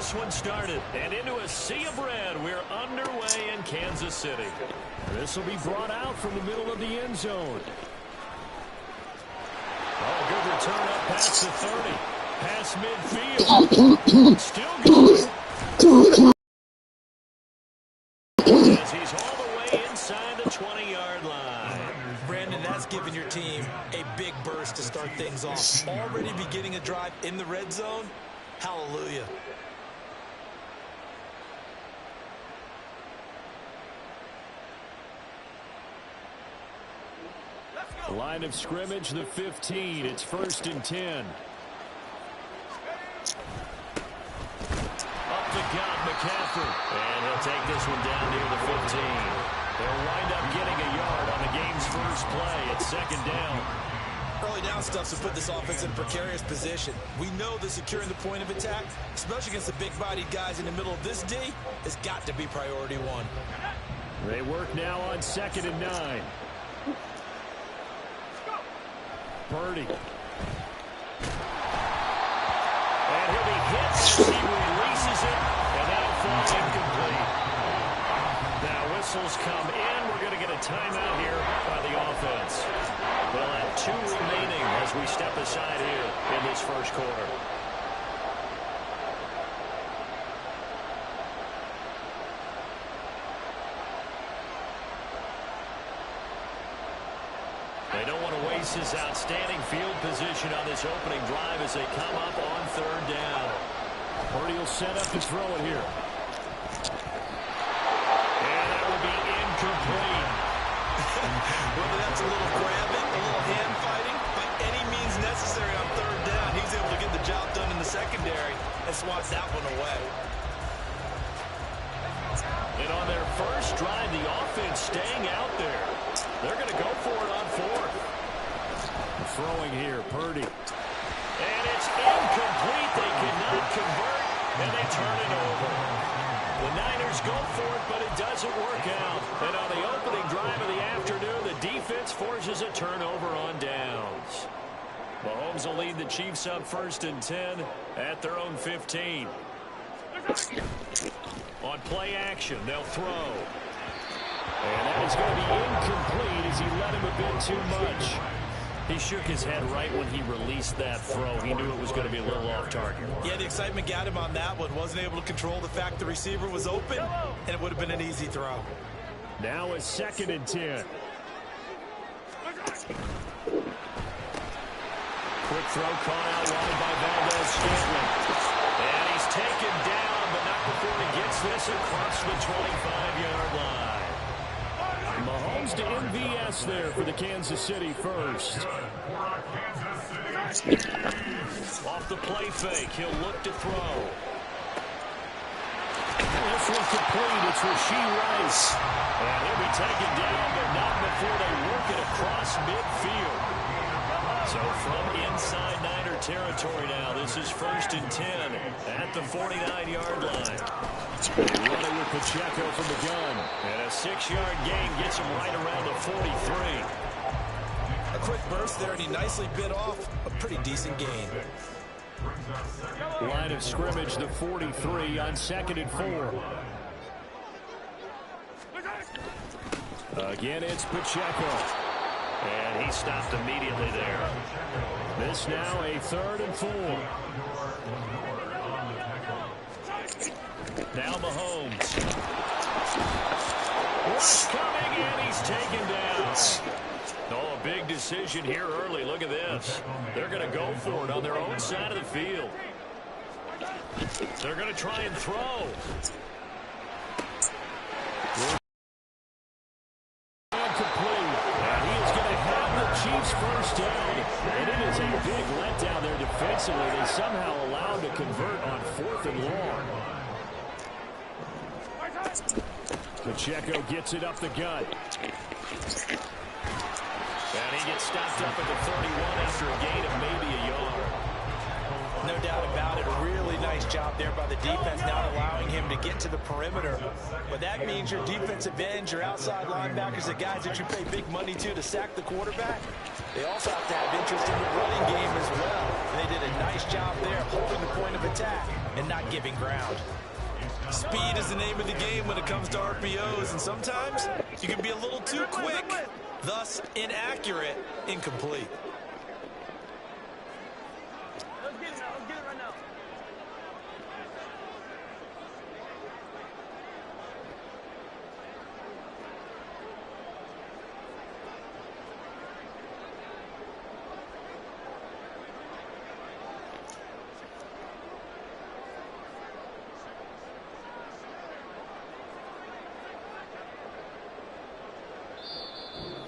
this one started. And into a sea of red, we're underway in Kansas City. This will be brought out from the middle of the end zone. Oh, good return up past the 30. Past midfield. Still going. As he's all the way inside the 20-yard line. Brandon, that's giving your team a big burst to start things off. Already beginning a drive in the red zone. Hallelujah. Line of scrimmage, the 15. It's 1st and 10. Up to God, McCaffrey. And he'll take this one down near the 15. They'll wind up getting a yard on the game's first play. It's 2nd down. Early down stuff to put this offense in a precarious position. We know that securing the point of attack, especially against the big-bodied guys in the middle of this D, has got to be priority one. They work now on 2nd and 9. Purdy. And he'll be hit as he releases it, and that'll fall incomplete. Now whistles come in. We're going to get a timeout here by the offense. They'll have 2 remaining as we step aside here in this first quarter. They don't want to waste his outstanding field position on this opening drive as they come up on 3rd down. Purdy will set up to throw it here. And that will be incomplete. Whether that's a little grabbing, a little hand fighting, by any means necessary on 3rd down, he's able to get the job done in the secondary and swats that one away. And on their first drive, the offense staying out there. They're going to go for it on 4th. Throwing here, Purdy. And it's incomplete. They cannot convert, and they turn it over. The Niners go for it, but it doesn't work out. And on the opening drive of the afternoon, the defense forces a turnover on downs. Mahomes will lead the Chiefs up 1st and 10 at their own 15. On play action, they'll throw. And that is going to be incomplete as he let him a bit too much. He shook his head right when he released that throw. He knew it was going to be a little off target. Yeah, the excitement got him on that one. Wasn't able to control the fact the receiver was open, and it would have been an easy throw. Now it's 2nd and 10. Quick throw caught out wide by Valdez-Scantling. And he's taken down, but not before he gets this across the 25-yard line. Mahomes to MVS there for the Kansas City first. Off the play fake, he'll look to throw. This one complete. It's Rashee Rice. And he'll be taken down, but not before they work it across midfield. So from inside Niner territory now, this is 1st and 10 at the 49-yard line. Running with Pacheco from the gun. And a 6-yard gain gets him right around the 43. A quick burst there, and he nicely bit off a pretty decent gain. Line of scrimmage, the 43 on 2nd and 4. Again, it's Pacheco. And he stopped immediately there. This now a 3rd and 4. Now Mahomes. What's coming in? He's taken down. Oh, a big decision here early. Look at this. They're going to go for it on their own side of the field. They're going to try and throw. Chiefs first down, and it is a big letdown there defensively. They somehow allowed to convert on 4th and long. Pacheco gets it up the gut. And he gets stopped up at the 31 after a gain of maybe a yard. No doubt about it. A really nice job there by the defense, not allowing him to get to the perimeter. But that means your defensive ends, your outside linebackers, the guys that you pay big money to sack the quarterback, they also have to have interest in the running game as well. And they did a nice job there holding the point of attack and not giving ground. Speed is the name of the game when it comes to RPOs, and sometimes you can be a little too quick, thus inaccurate, incomplete.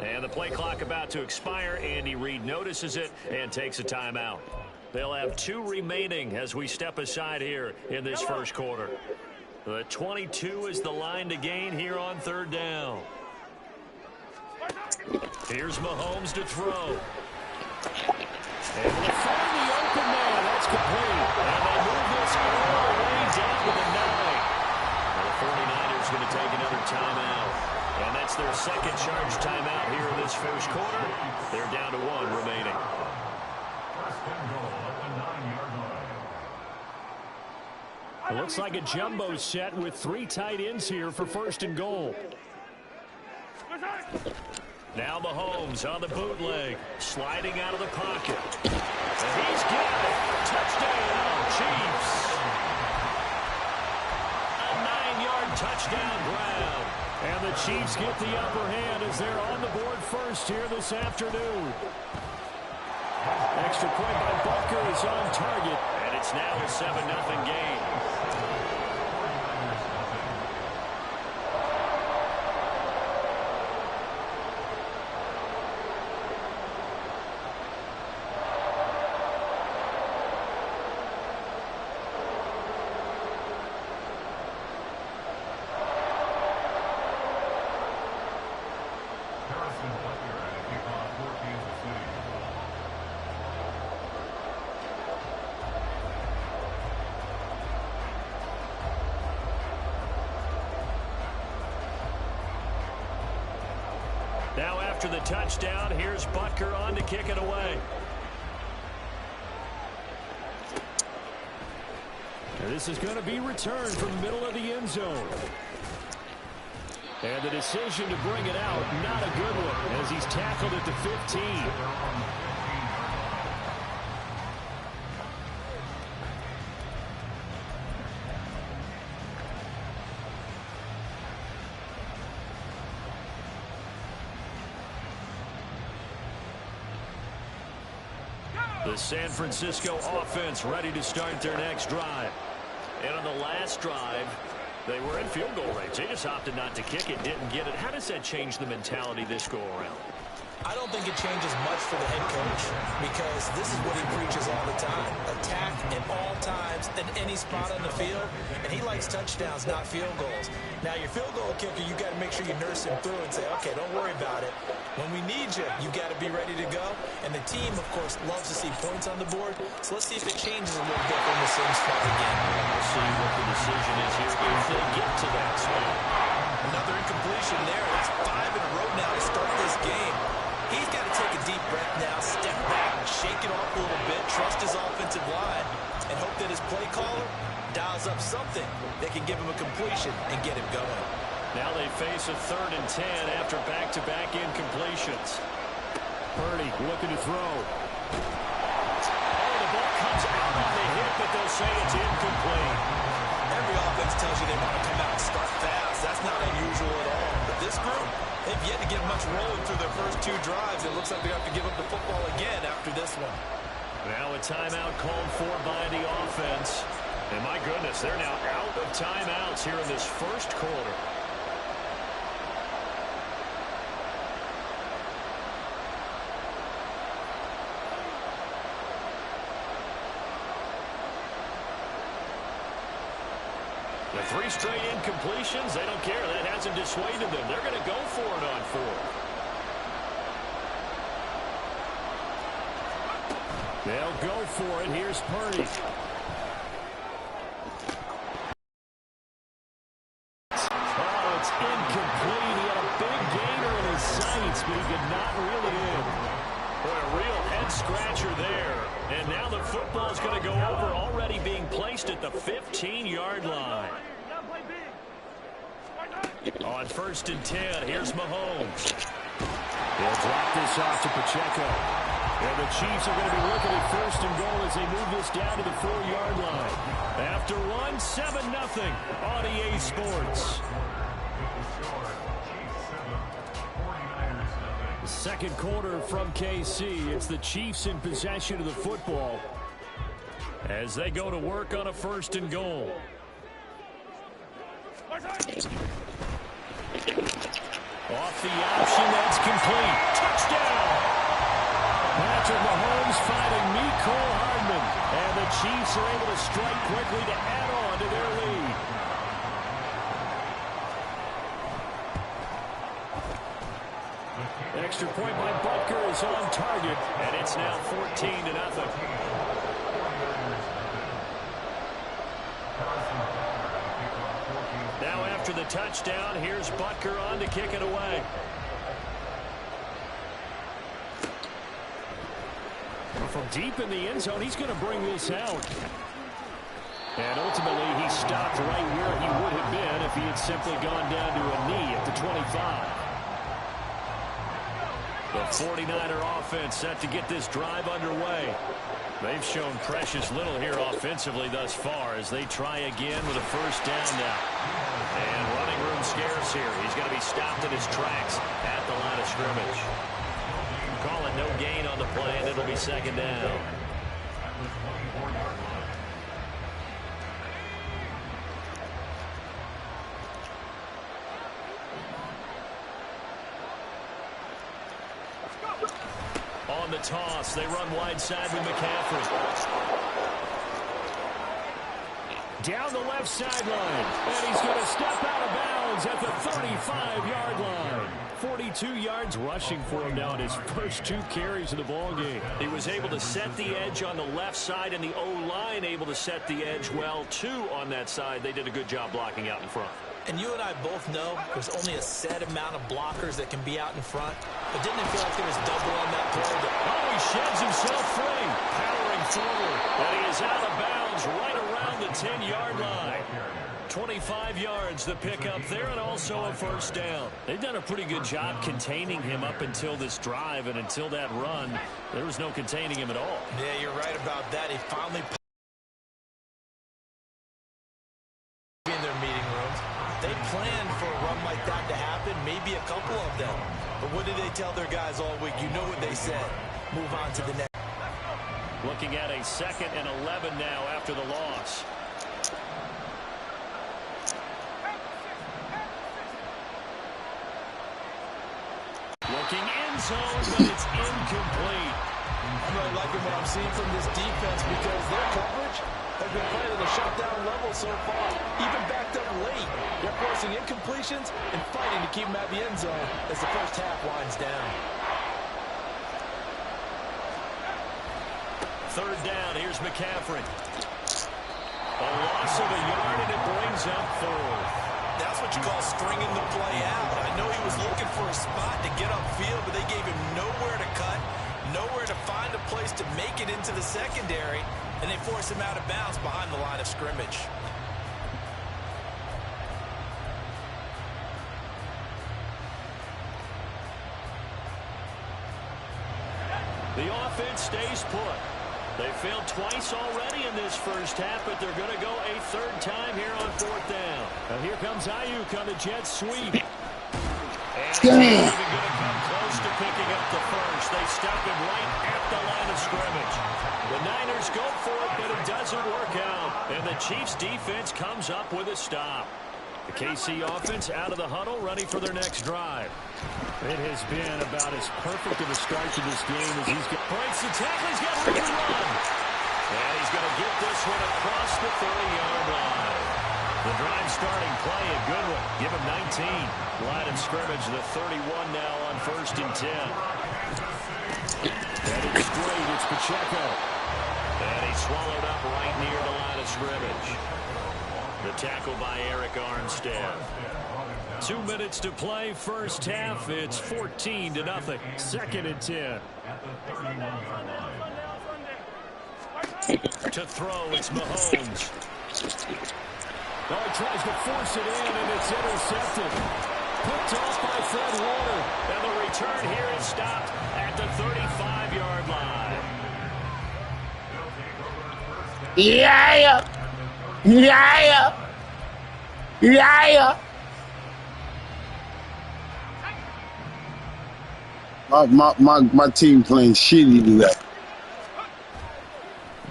And the play clock about to expire. Andy Reid notices it and takes a timeout. They'll have 2 remaining as we step aside here in this first quarter. The 22 is the line to gain here on 3rd down. Here's Mahomes to throw. And they find the open man. That's complete. And they move this all the way down to the 9. And the 49ers going to take another timeout. And that's their second charge timeout here in this first quarter. They're down to 1 remaining. It looks like a jumbo set with 3 tight ends here for 1st and goal. Now Mahomes on the bootleg, sliding out of the pocket. And he's got it. Touchdown, Chiefs. A 9-yard touchdown grab. And the Chiefs get the upper hand as they're on the board first here this afternoon. Extra point by Butker is on target. And it's now a 7-0 game. Now after the touchdown, here's Butker on to kick it away. And this is going to be returned from the middle of the end zone. And the decision to bring it out, not a good one, as he's tackled at the 15. The San Francisco offense ready to start their next drive. And on the last drive, they were in field goal range. They just opted not to kick it, didn't get it. How does that change the mentality this go around? I don't think it changes much for the head coach because this is what he preaches all the time. Attack at all times in any spot on the field, and he likes touchdowns, not field goals. Now, your field goal kicker, you got to make sure you nurse him through and say, okay, don't worry about it. When we need you, you got to be ready to go. And the team, of course, loves to see points on the board. So let's see if it changes a little bit from the same spot again. We'll see what the decision is here if they get to that spot. Another incompletion there. That's 5 in a row now to start this game. He's got to take a deep breath now, step back, shake it off a little bit, trust his offensive line, and hope that his play caller dials up something that can give him a completion and get him going. Now they face a 3rd and 10 after back-to-back incompletions. Purdy looking to throw. Oh, the ball comes out on the hit, but they'll say it's incomplete. Every offense tells you they want to come out and start fast. That's not unusual at all. But this group, they've yet to get much rolling through their first 2 drives. It looks like they have to give up the football again after this one. Now a timeout called for by the offense. And my goodness, they're now out of timeouts here in this first quarter. The 3 straight incompletions, they don't care. That hasn't dissuaded them. They're going to go for it on 4th. They'll go for it. Here's Purdy. Oh, it's incomplete. He had a big gainer in his sights, but he did not reel it in. Boy, a real head-scratcher there. And now the football's going to go over, already being placed placed at the 15-yard line. On 1st and 10, here's Mahomes. He'll drop this off to Pacheco. And the Chiefs are going to be looking at 1st and goal as they move this down to the 4-yard line. After one, 7-0 on EA Sports. Second quarter from KC. It's the Chiefs in possession of the football as they go to work on a 1st and goal. Off the option, that's complete. Touchdown! Patrick Mahomes finding Mecole Hardman. And the Chiefs are able to strike quickly to add on to their lead. Extra point by Butker is on target. And it's now 14-0. Now after the touchdown, here's Butker on to kick it away. From deep in the end zone, he's going to bring this out. And ultimately, he stopped right where he would have been if he had simply gone down to a knee at the 25. The 49er offense set to get this drive underway. They've shown precious little here offensively thus far as they try again with a 1st down now. And running room scarce here. He's going to be stopped in his tracks at the line of scrimmage. Call it no gain on the play, and it'll be 2nd down. On the toss, they run wide side with McCaffrey. Down the left sideline, and he's going to step out of bounds at the 35-yard line. 42 yards rushing for him now in his first 2 carries of the ballgame. He was able to set the edge on the left side, and the O-line able to set the edge well, too, on that side. They did a good job blocking out in front. And you and I both know there's only a set amount of blockers that can be out in front. But didn't it feel like there was double on that play? Oh, he sheds himself free. Powering forward. And he is out of bounds right around the 10-yard line. 25 yards the pickup there, and also a 1st down. They've done a pretty good job containing him up until this drive, and until that run, there was no containing him at all. Yeah, you're right about that. He finally in their meeting rooms. They planned for a run like that to happen, maybe a couple of them. But what did they tell their guys all week? You know what they said. Move on to the next. Looking at a 2nd and 11 now after the loss. Looking end zone, but it's incomplete. I'm really liking what I'm seeing from this defense because their coverage has been playing at a shutdown level so far. Even backed up late, they're forcing incompletions and fighting to keep them at the end zone as the first half winds down. 3rd down, here's McCaffrey. A loss of a yard, and it brings up 4th. That's what you call stringing the play out. I know he was looking for a spot to get upfield, but they gave him nowhere to cut, nowhere to find a place to make it into the secondary, and they forced him out of bounds behind the line of scrimmage. The offense stays put. They failed twice already in this first half, but they're going to go a 3rd time here on 4th down. And here comes Ayuk on the jet sweep. And he's not even going to come close to picking up the first. They stop him right at the line of scrimmage. The Niners go for it, but it doesn't work out. And the Chiefs defense comes up with a stop. The KC offense out of the huddle, ready for their next drive. It has been about as perfect of a start to this game as he's got. Breaks the tackle, he's got room to run. And he's going to get this one across the 30-yard line. The drive starting play, a good one. Give him 19. Line of scrimmage, the 31 now on 1st and 10. Headed straight, it's Pacheco. And he swallowed up right near the line of scrimmage. The tackle by Eric Armstead. 2 minutes to play, first half. It's 14-0. 2nd and 10. To throw, it's Mahomes. Oh, he tries to force it in, and it's intercepted. Picked off by Fred Warner. And the return here is stopped at the 35-yard line. Yeah. Yeah. Yeah. My team playing shitty today.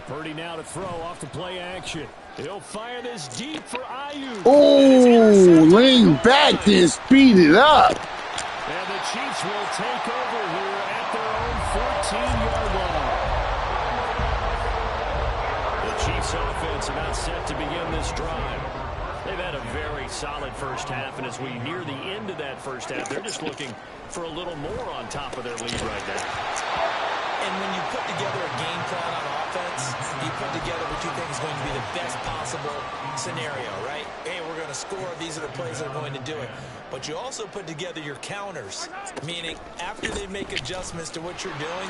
Purdy now to throw off the play action. He'll fire this deep for Ayuk. Oh, lean back then, speed it up. And the Chiefs will take over here at their own 14-yard line. The Chiefs offense about set to begin this drive. They've had a very solid first half, and as we near the end of that first half, they're just looking for a little more on top of their lead right now. And when you put together a game plan on offense, you put together what you think is going to be the best possible scenario, right? Hey, we're going to score. These are the plays that are going to do it. But you also put together your counters, meaning after they make adjustments to what you're doing,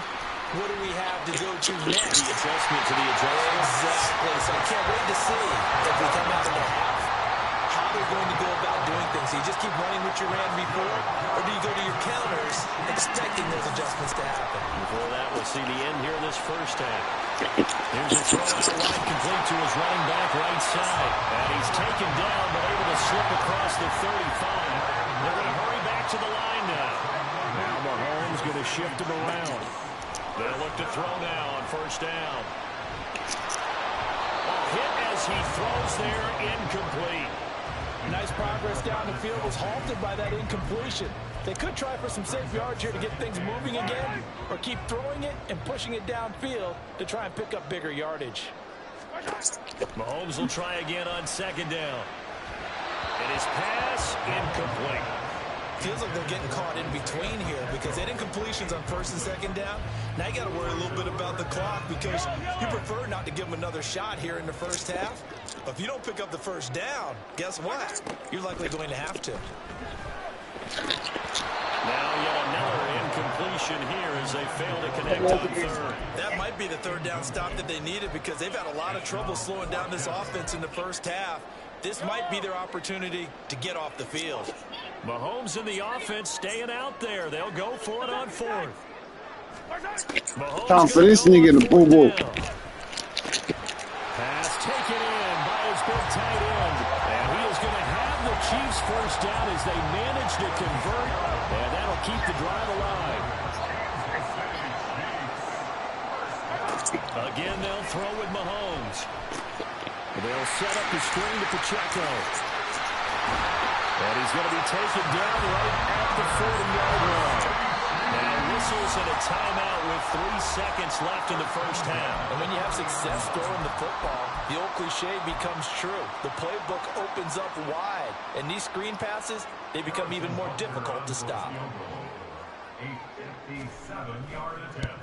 what do we have to go to next? The adjustment to the adjustment. Exactly. So I can't wait to see if we come out in the half, how they're going to go about doing things. Do you just keep running what you ran before, or do you go to your counters expecting those adjustments to happen? Before that, we'll see the end here in this first half. Here's a throw out the line, complete to his running back right side. And he's taken down, but able to slip across the 35. They're going to hurry back to the line now. Now Mahomes going to shift him around. They'll look to throw now on first down. A hit as he throws there, incomplete. Nice progress down the field was halted by that incompletion. They could try for some safe yards here to get things moving again, or keep throwing it and pushing it downfield to try and pick up bigger yardage. Mahomes will try again on second down. And his pass, incomplete. Feels like they're getting caught in between here because they didn't completions on first and second down. Now you got to worry a little bit about the clock because you prefer not to give them another shot here in the first half. But if you don't pick up the first down, guess what? You're likely going to have to. Now yet another incompletion here as they fail to connect on third. That might be the third down stop that they needed because they've had a lot of trouble slowing down this offense in the first half. This might be their opportunity to get off the field. Mahomes and the offense staying out there. They'll go for it on fourth. Time for this nigga to boo-boo. Pass taken in by his big tight end. And he is going to have the Chiefs first down as they manage to convert. And that'll keep the drive alive. Again, they'll throw with Mahomes. They'll set up the screen to Pacheco. And he's going to be taken down right at the 40-yard line. Now whistles and a timeout with 3 seconds left in the first half. And when you have success throwing the football, the old cliche becomes true. The playbook opens up wide. And these screen passes, they become even more difficult to stop. 57-yard attempt.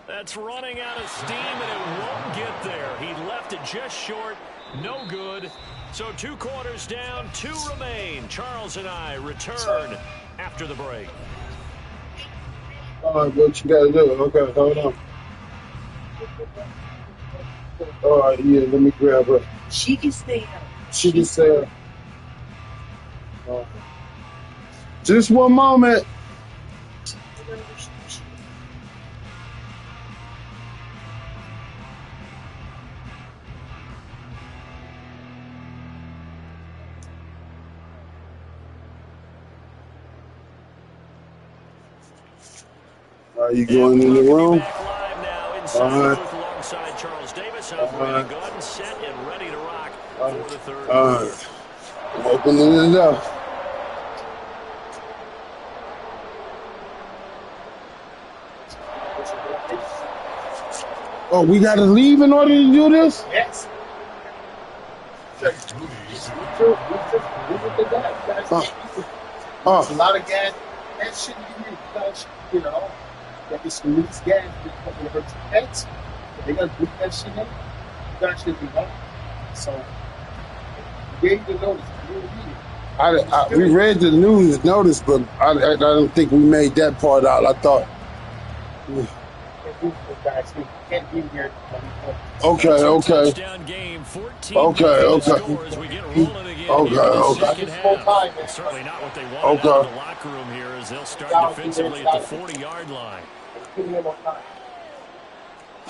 That's running out of steam, and it won't get there. He left it just short. No good. So 2 quarters down, 2 remain. Charles and I return after the break. All right, what you got to do? Okay, hold on. All right, yeah, let me grab her. She can stay out. She can stay out. Just one moment. Are you going in the room? All right. Alongside Charles Davis, operating gun, set and ready to rock for the third. All right. Opening it up. Oh, we got to leave in order to do this? Yes. Oh. There's a lot of gas. That shouldn't be, you know, that is some loose gas because it hurts your pets. They got to put that shit in. That should be done. So, we gave the notice. We read the news notice, but I don't think we made that part out. I thought. do for those guys. You can't be here. Okay. Touchdown game, 14 Okay. score as we get rolling again here in the Okay. second half. Certainly not what they wanted out of the locker room here as they'll start defensively at the 40-yard line. Give me more time.